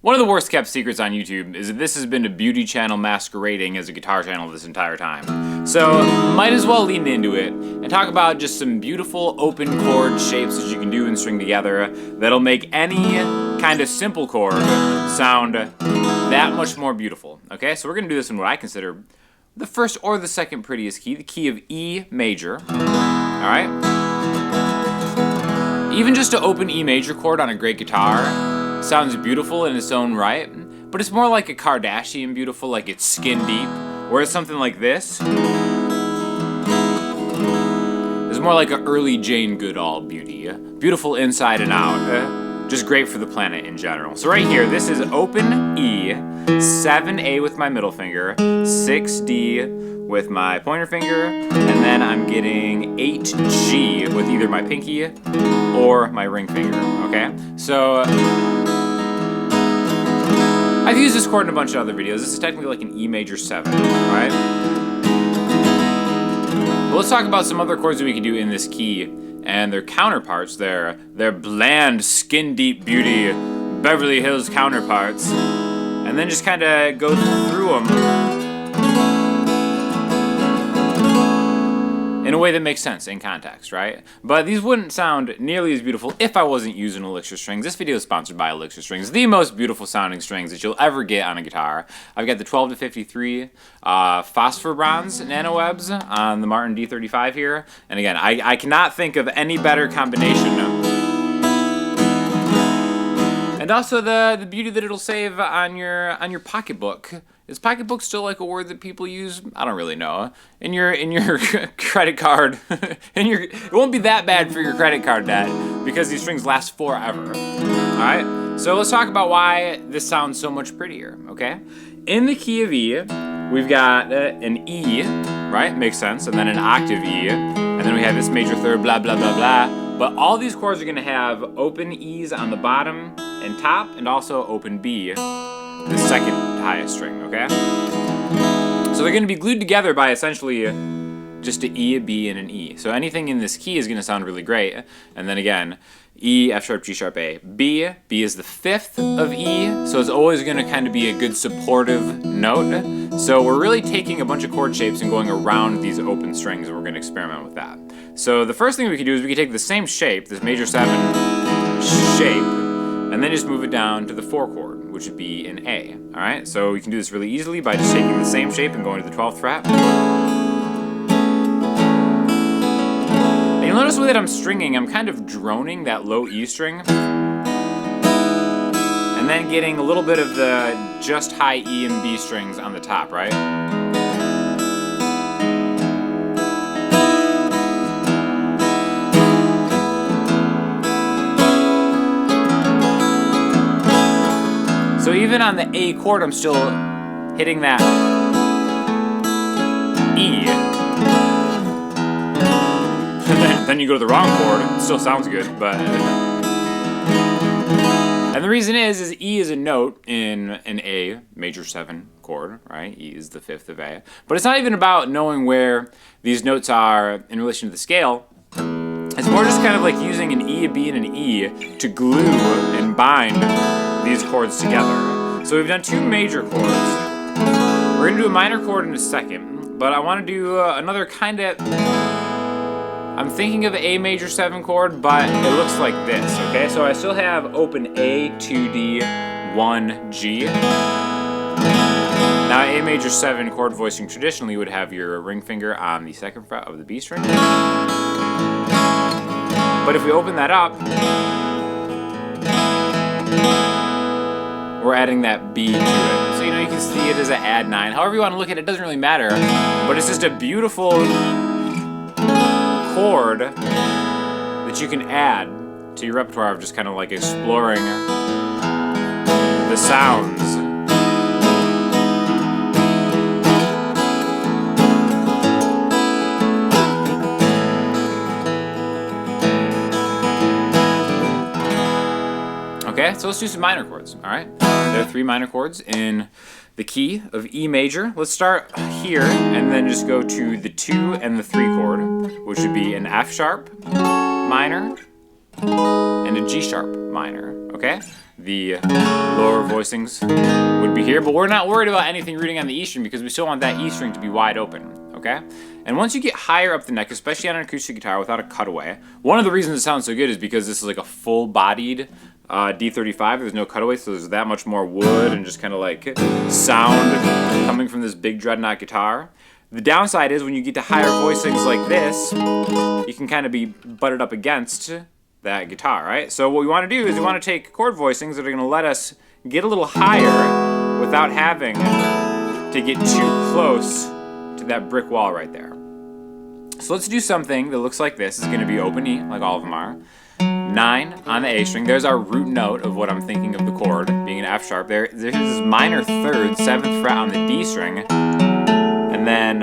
One of the worst kept secrets on YouTube is that this has been a beauty channel masquerading as a guitar channel this entire time. So might as well lean into it and talk about just some beautiful open chord shapes that you can do and string together that'll make any kind of simple chord sound that much more beautiful. Okay, so we're gonna do this in what I consider the first or the second prettiest key, the key of E major. Alright? Even just an open E major chord on a great guitar sounds beautiful in its own right, but it's more like a Kardashian beautiful, like it's skin deep, whereas something like this is more like an early Jane Goodall beauty. Beautiful inside and out, just great for the planet in general. So right here, this is open E, 7A with my middle finger, 6D with my pointer finger, and then I'm getting 8G with either my pinky or my ring finger, okay? So I've used this chord in a bunch of other videos. This is technically like an E major 7, right? But let's talk about some other chords that we can do in this key and their counterparts, their bland, skin-deep beauty, Beverly Hills counterparts, and then just kind of go through them in a way that makes sense in context, right? But these wouldn't sound nearly as beautiful if I wasn't using Elixir strings. This video is sponsored by Elixir strings, the most beautiful sounding strings that you'll ever get on a guitar. I've got the 12 to 53 phosphor bronze nanowebs on the Martin D35 here. And again, I cannot think of any better combination. And also the beauty that it'll save on your pocketbook. Is pocketbook still like a word that people use? I don't really know. In your credit card, it won't be that bad for your credit card debt because these strings last forever. All right. So let's talk about why this sounds so much prettier. Okay. In the key of E, we've got an E, right? Makes sense. And then an octave E, and then we have this major third, blah blah blah blah. But all these chords are gonna have open E's on the bottom and top, and also open B, the second highest string, okay? So they're gonna be glued together by essentially just an E, a B, and an E. So anything in this key is gonna sound really great. And then again, E, F sharp, G sharp, A. B is the fifth of E, so it's always gonna kind of be a good supportive note. So we're really taking a bunch of chord shapes and going around these open strings, and we're gonna experiment with that. So the first thing we can do is we can take the same shape, this major 7 shape, and then just move it down to the 4 chord, which would be an A, all right? So we can do this really easily by just taking the same shape and going to the 12th fret. And you'll notice the way that I'm stringing, I'm kind of droning that low E string, and then getting a little bit of the just high E and B strings on the top, right? So even on the A chord, I'm still hitting that E. Then you go to the wrong chord, it still sounds good, but... And the reason is E is a note in an A major 7 chord, right? E is the fifth of A. But it's not even about knowing where these notes are in relation to the scale. It's more just kind of like using an E, a B, and an E to glue and bind these chords together. So we've done 2 major chords. We're gonna do a minor chord in a second, but I wanna do another kind of, I'm thinking of A major 7 chord, but it looks like this, okay? So I still have open A, 2D, 1G. Now A major 7 chord voicing traditionally would have your ring finger on the 2nd fret of the B string. But if we open that up, we're adding that B to it. So, you know, you can see it as an add 9. However you want to look at it, it doesn't really matter. But it's just a beautiful chord that you can add to your repertoire of just kind of like exploring the sounds. Okay, so let's do some minor chords, all right? There are 3 minor chords in the key of E major. Let's start here and then just go to the 2 and the 3 chord, which would be an F sharp minor and a G sharp minor, okay? The lower voicings would be here, but we're not worried about anything rooting on the E string because we still want that E string to be wide open, okay? And once you get higher up the neck, especially on an acoustic guitar without a cutaway, one of the reasons it sounds so good is because this is like a full-bodied D35. There's no cutaway, so there's that much more wood and just kind of like sound coming from this big dreadnought guitar. The downside is when you get to higher voicings like this, you can kind of be butted up against that guitar, right? So what we want to do is we want to take chord voicings that are going to let us get a little higher without having to get too close to that brick wall right there. So let's do something that looks like this. It's going to be open E, like all of them are. 9 on the A string. There's our root note of what I'm thinking of the chord, being an F sharp. There's this minor third, 7th fret on the D string, and then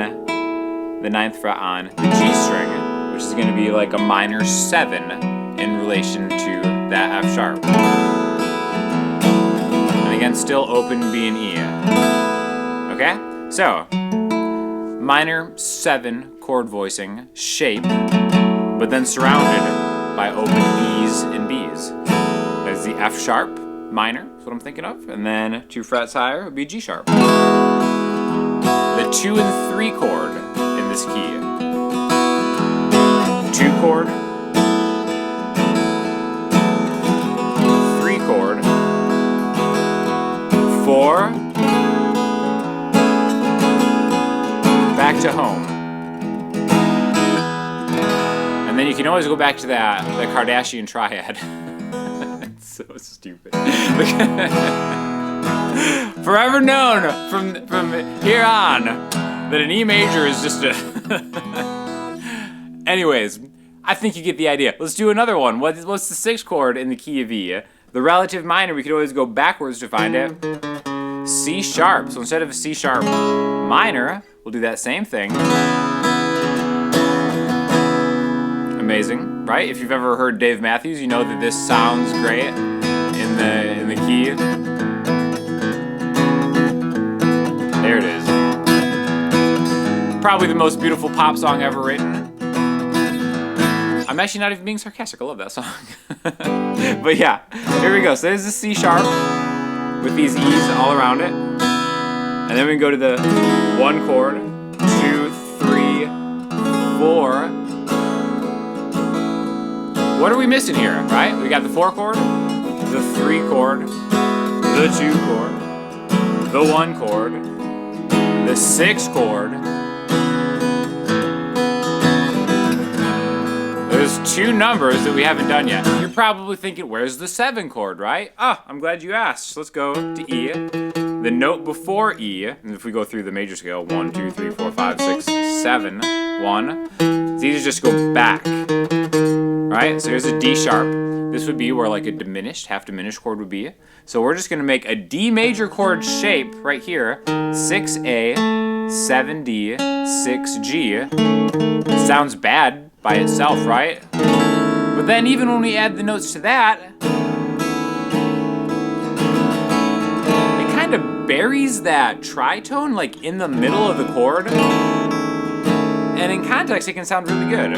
the 9th fret on the G string, which is going to be like a minor 7 in relation to that F sharp. And again, still open B and E. Okay? So, minor 7 chord voicing shape, but then surrounded by open E's and B's. There's the F sharp minor, that's what I'm thinking of, and then 2 frets higher would be G sharp. The 2 and 3 chord in this key. 2 chord, 3 chord, 4, back to home. And then you can always go back to the Kardashian triad. It's so stupid. Forever known from here on that an E major is just a... Anyways, I think you get the idea. Let's do another one. What's the 6th chord in the key of E? The relative minor, we could always go backwards to find it. C sharp. So instead of a C sharp minor, we'll do that same thing. Amazing, right? If you've ever heard Dave Matthews, you know that this sounds great in the key. There it is. Probably the most beautiful pop song ever written. I'm actually not even being sarcastic. I love that song. But yeah, here we go. So there's the C sharp with these E's all around it. And then we can go to the 1 chord, 2, 3, 4. What are we missing here, right? We got the 4 chord, the 3 chord, the 2 chord, the 1 chord, the 6 chord. There's 2 numbers that we haven't done yet. You're probably thinking, where's the 7 chord, right? Ah, I'm glad you asked. So let's go to E. The note before E, and if we go through the major scale, 1, 2, 3, 4, 5, 6, 7, 1. It's easy to just go back. Right? So here's a D sharp. This would be where like a diminished, half diminished chord would be. So we're just going to make a D major chord shape right here. 6A, 7D, 6G. It sounds bad by itself, right? But then even when we add the notes to that, it kind of buries that tritone like in the middle of the chord. And in context, it can sound really good.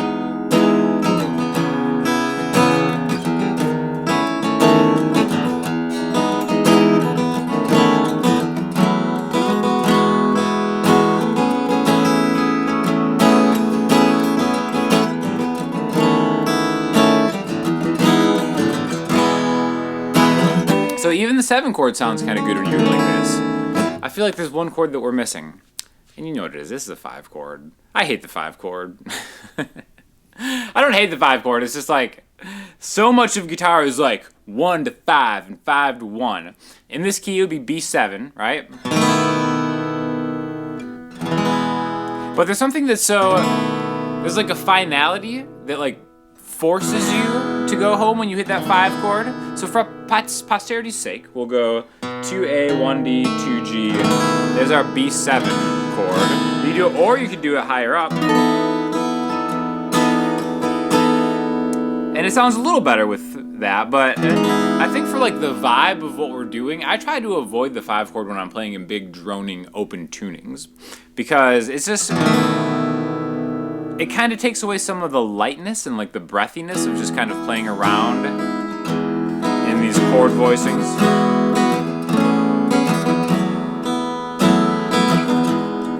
So even the 7 chord sounds kind of good when you do it like this. I feel like there's one chord that we're missing. And you know what it is. This is a 5 chord. I hate the 5 chord. I don't hate the 5 chord. It's just like, so much of guitar is like 1 to 5 and 5 to 1. In this key, it would be B7, right? But there's something that's so, there's like a finality that like forces you to go home when you hit that 5 chord. So for posterity's sake, we'll go 2A, 1D, 2G. There's our B7 chord. You do it, or you could do it higher up. And it sounds a little better with that, but I think for like the vibe of what we're doing, I try to avoid the 5 chord when I'm playing in big droning open tunings, because it's just, it kind of takes away some of the lightness and like the breathiness of just kind of playing around in these chord voicings.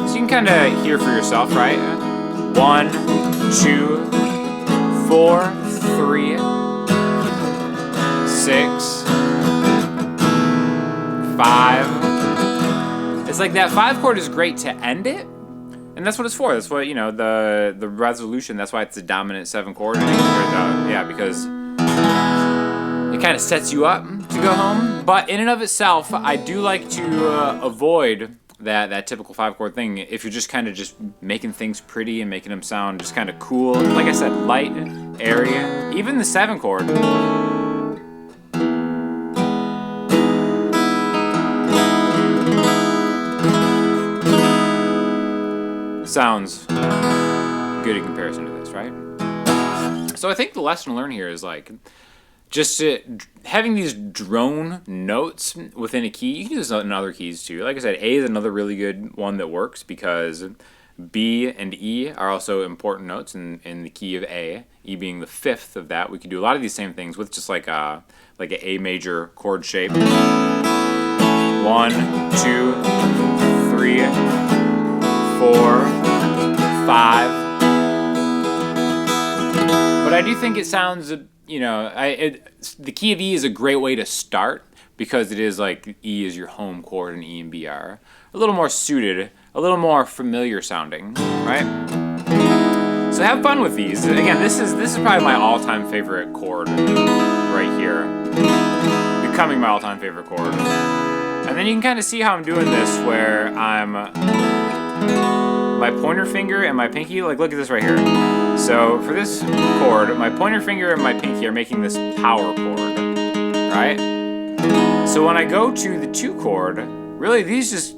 So you can kind of hear for yourself, right? 1, 2, 4, 3, 6, 5. It's like that 5 chord is great to end it, and that's what it's for. That's what, you know, the resolution. That's why it's the dominant 7 chord. Yeah, because it kind of sets you up to go home. But in and of itself, I do like to avoid that typical 5 chord thing if you're just kind of just making things pretty and making them sound just kind of cool. Like I said, light, airy. Even the 7 chord. Sounds good in comparison to this, right? So I think the lesson to learn here is like just having these drone notes within a key. You can use this in other keys too. Like I said, A is another really good one that works because B and E are also important notes in the key of A. E being the 5th of that. We could do a lot of these same things with just like an A major chord shape. 1, 2, 3, 4, 5. But I do think it sounds, you know, the key of E is a great way to start because it is like E is your home chord and E and B are a little more suited, a little more familiar sounding, right? So have fun with these. Again, this is probably my all-time favorite chord right here. Becoming my all-time favorite chord. And then you can kind of see how I'm doing this where I'm my pointer finger and my pinky, like look at this right here. So for this chord, my pointer finger and my pinky are making this power chord, right? So when I go to the 2 chord, really these just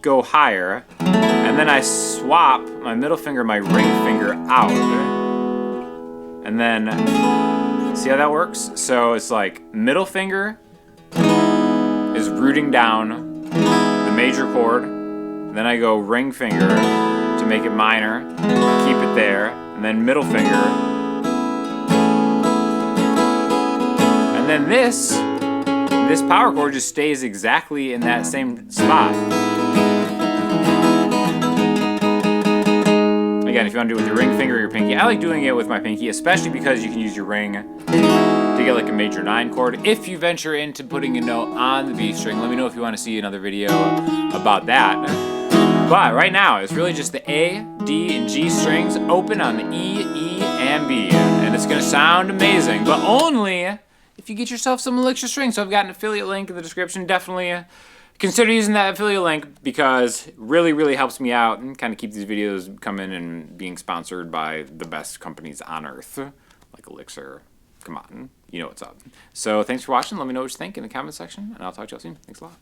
go higher, and then I swap my middle finger, my ring finger out, and then see how that works? So it's like middle finger is rooting down the major chord, then I go ring finger to make it minor, keep it there, and then middle finger. And then this power chord just stays exactly in that same spot. Again, if you want to do it with your ring finger or your pinky, I like doing it with my pinky, especially because you can use your ring to get like a major 9 chord. If you venture into putting a note on the B string, let me know if you want to see another video about that. But right now, it's really just the A, D, and G strings open on the E, E, and B. And it's going to sound amazing, but only if you get yourself some Elixir strings. So I've got an affiliate link in the description. Definitely consider using that affiliate link because it really, really helps me out and kind of keep these videos coming and being sponsored by the best companies on earth, like Elixir. Come on, you know what's up. So thanks for watching. Let me know what you think in the comment section, and I'll talk to you all soon. Thanks a lot.